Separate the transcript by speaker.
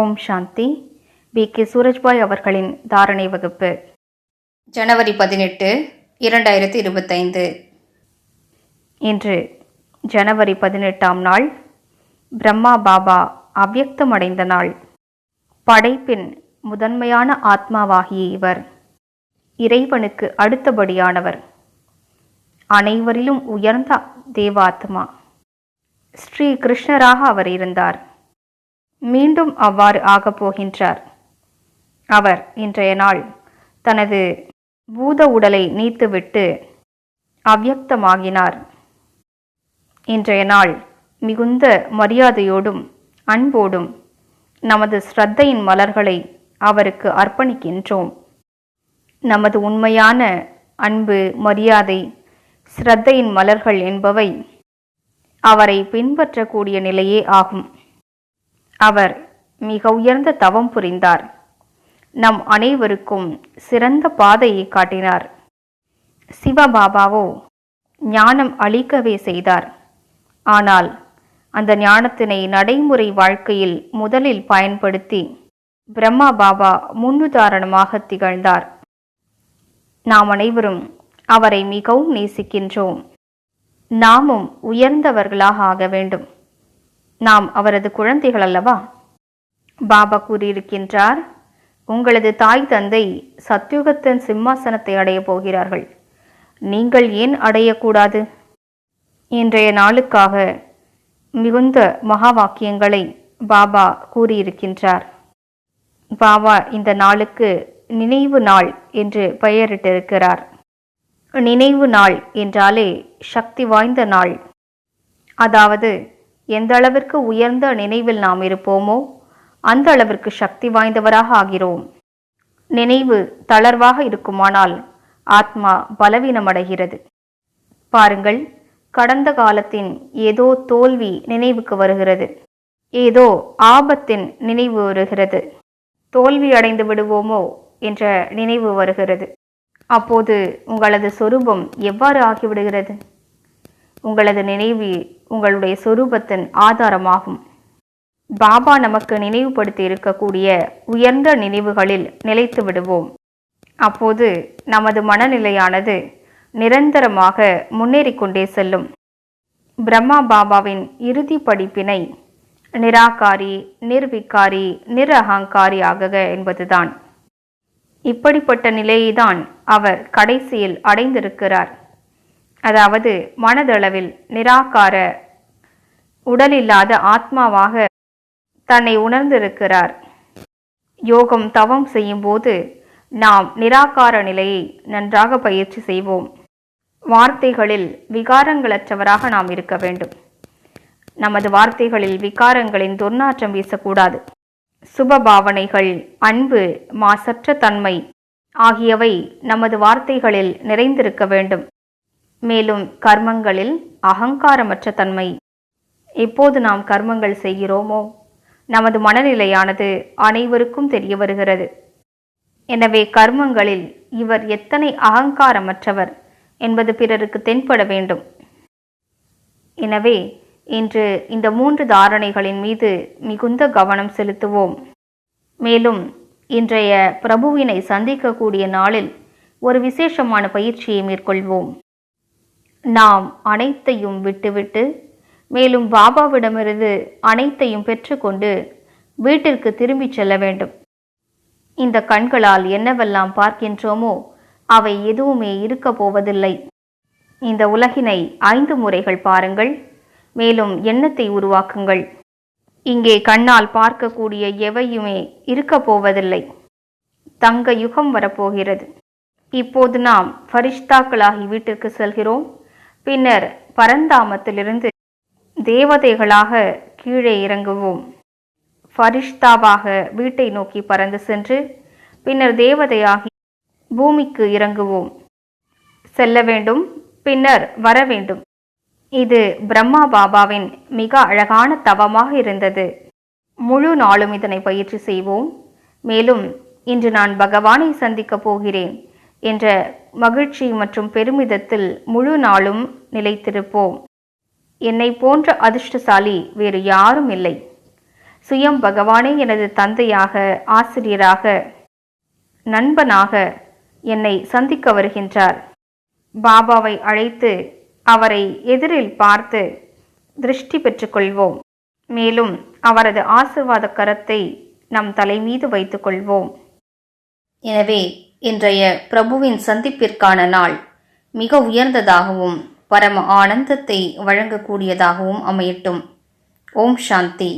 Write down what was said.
Speaker 1: ஓம் சாந்தி. K Surajbhai அவர்களின் தாரணை வகுப்பு. ஜனவரி 18, 2025. இன்று ஜனவரி 18ஆம் நாள். பிரம்மா பாபா அவ்யக்தமடைந்த நாள். படைப்பின் முதன்மையான ஆத்மாவாகிய இவர் இறைவனுக்கு அடுத்தபடியானவர், அனைவரிலும் உயர்ந்த தேவாத்மா. ஸ்ரீ கிருஷ்ணராக அவர் இருந்தார். மீண்டும் அவ்வாறு ஆகப் போகின்றார். அவர் இன்றைய நாள் தனது பூத உடலை நீத்துவிட்டு அவ்யக்தமாகினார். இன்றைய நாள் மிகுந்த மரியாதையோடும் அன்போடும் நமது ஸ்ரத்தையின் மலர்களை அவருக்கு அர்ப்பணிக்கின்றோம். நமது உண்மையான அன்பு, மரியாதை, ஸ்ரத்தையின் மலர்கள் என்பவை அவரை பின்பற்றக்கூடிய நிலையே ஆகும். அவர் மிக உயர்ந்த தவம் புரிந்தார். நம் அனைவருக்கும் சிறந்த பாதையை காட்டினார். சிவபாபாவோ ஞானம் அளிக்கவே செய்தார். ஆனால் அந்த ஞானத்தினை நடைமுறை வாழ்க்கையில் முதலில் பயன்படுத்தி பிரம்மா பாபா முன்னுதாரணமாக திகழ்ந்தார். நாம் அனைவரும் அவரை மிகவும் நேசிக்கின்றோம். நாமும் உயர்ந்தவர்களாக ஆக வேண்டும். நாம் அவரது குழந்தைகள் அல்லவா? பாபா கூறியிருக்கின்றார், உங்களது தாய் தந்தை சத்யுகத்தின் சிம்மாசனத்தை அடையப் போகிறார்கள், நீங்கள் ஏன் அடையக்கூடாது? இன்றைய நாளுக்காக மிகுந்த மகா வாக்கியங்களை பாபா கூறியிருக்கின்றார். பாபா இந்த நாளுக்கு நினைவு நாள் என்று பெயரிட்டிருக்கிறார். நினைவு நாள் என்றாலே சக்தி வாய்ந்த நாள். அதாவது எந்த அளவிற்கு உயர்ந்த நினைவில் நாம் இருப்போமோ அந்த அளவிற்கு சக்தி வாய்ந்தவராக ஆகிறோம். நினைவு தளர்வாக இருக்குமானால் ஆத்மா பலவீனமடைகிறது. பாருங்கள், கடந்த காலத்தின் ஏதோ தோல்வி நினைவுக்கு வருகிறது, ஏதோ ஆபத்தின் நினைவு வருகிறது, தோல்வி அடைந்து விடுவோமோ என்ற நினைவு வருகிறது. அப்போது உங்களது சொரூபம் எவ்வாறு ஆகிவிடுகிறது? உங்களது நினைவு உங்களுடைய சொரூபத்தின் ஆதாரமாகும். பாபா நமக்கு நினைவுபடுத்தி இருக்கக்கூடிய உயர்ந்த நினைவுகளில் நிலைத்து விடுவோம். அப்போது நமது மனநிலையானது நிரந்தரமாக முன்னேறிக்கொண்டே செல்லும். பிரம்மா பாபாவின் இறுதி படிப்பினை நிராகாரி, நிர்விகாரி, நிரஅகங்காரி ஆகுக என்பதுதான். இப்படிப்பட்ட நிலையைதான் அவர் கடைசியில் அடைந்திருக்கிறார். அதாவது மனதளவில் நிராகார, உடலில்லாத ஆத்மாவாக தன்னை உணர்ந்திருக்கிறார். யோகம் தவம் செய்யும் போது நாம் நிராகார நிலையை நன்றாக பயிற்சி செய்வோம். வார்த்தைகளில் விகாரங்களற்றவராக நாம் இருக்க வேண்டும். நமது வார்த்தைகளில் விகாரங்களின் துர்நாற்றம் வீசக்கூடாது. சுப பாவனைகள், அன்பு, மாசற்ற தன்மை ஆகியவை நமது வார்த்தைகளில் நிறைந்திருக்க வேண்டும். மேலும் கர்மங்களில் அகங்காரமற்ற தன்மை. எப்போது நாம் கர்மங்கள் செய்கிறோமோ நமது மனநிலையானது அனைவருக்கும் தெரிய வருகிறது. எனவே கர்மங்களில் இவர் எத்தனை அகங்காரமற்றவர் என்பது பிறருக்கு தென்பட வேண்டும். எனவே இன்று இந்த 3 தாரணைகளின் மீது மிகுந்த கவனம் செலுத்துவோம். மேலும் இன்றைய பிரபுவினை சந்திக்கக்கூடிய நாளில் ஒரு விசேஷமான பயிற்சியை மேற்கொள்வோம். நாம் அனைத்தையும் விட்டுவிட்டு மேலும் பாபாவிடமிருந்து அனைத்தையும் பெற்றுக்கொண்டு வீட்டிற்கு திரும்பிச் செல்ல வேண்டும். இந்த கண்களால் என்னவெல்லாம் பார்க்கின்றோமோ அவை எதுவுமே இருக்க போவதில்லை. இந்த உலகினை 5 முறைகள் பாருங்கள். மேலும் எண்ணத்தை உருவாக்குங்கள். இங்கே கண்ணால் பார்க்கக்கூடிய எவையுமே இருக்க போவதில்லை. தங்க யுகம் வரப்போகிறது. இப்போது நாம் ஃபரிஷ்தாக்களாகி வீட்டிற்கு செல்கிறோம். பின்னர் பரந்தாமத்திலிருந்து தேவதைகளாக கீழே இறங்குவோம். ஃபரிஷ்தாவாக வீட்டை நோக்கி பறந்து சென்று பின்னர் தேவதையாகி பூமிக்கு இறங்குவோம். செல்ல வேண்டும், பின்னர் வர வேண்டும். இது பிரம்மா பாபாவின் மிக அழகான தவமாக இருந்தது. முழு நாளும் இதனை பயிற்சி செய்வோம். மேலும் இன்று நான் பகவானை சந்திக்கப் போகிறேன் என்ற மகிழ்ச்சி மற்றும் பெருமிதத்தில் முழு நாளும் நிலைத்திருப்போம். என்னை போன்ற அதிர்ஷ்டசாலி வேறு யாரும் இல்லை. சுயம் பகவானே எனது தந்தையாக, ஆசிரியராக, நண்பனாக என்னை சந்திக்க வருகின்றார். பாபாவை அழைத்து அவரை எதிரில் பார்த்து திருஷ்டி பெற்றுக்கொள்வோம். மேலும் அவரது ஆசிர்வாத கரத்தை நம் தலை மீது வைத்துக் கொள்வோம். எனவே இன்றைய பிரபுவின் சந்திப்பிற்கான நாள் மிக உயர்ந்ததாகவும் பரம ஆனந்தத்தை வழங்கக்கூடியதாகவும் அமையட்டும். ஓம் சாந்தி.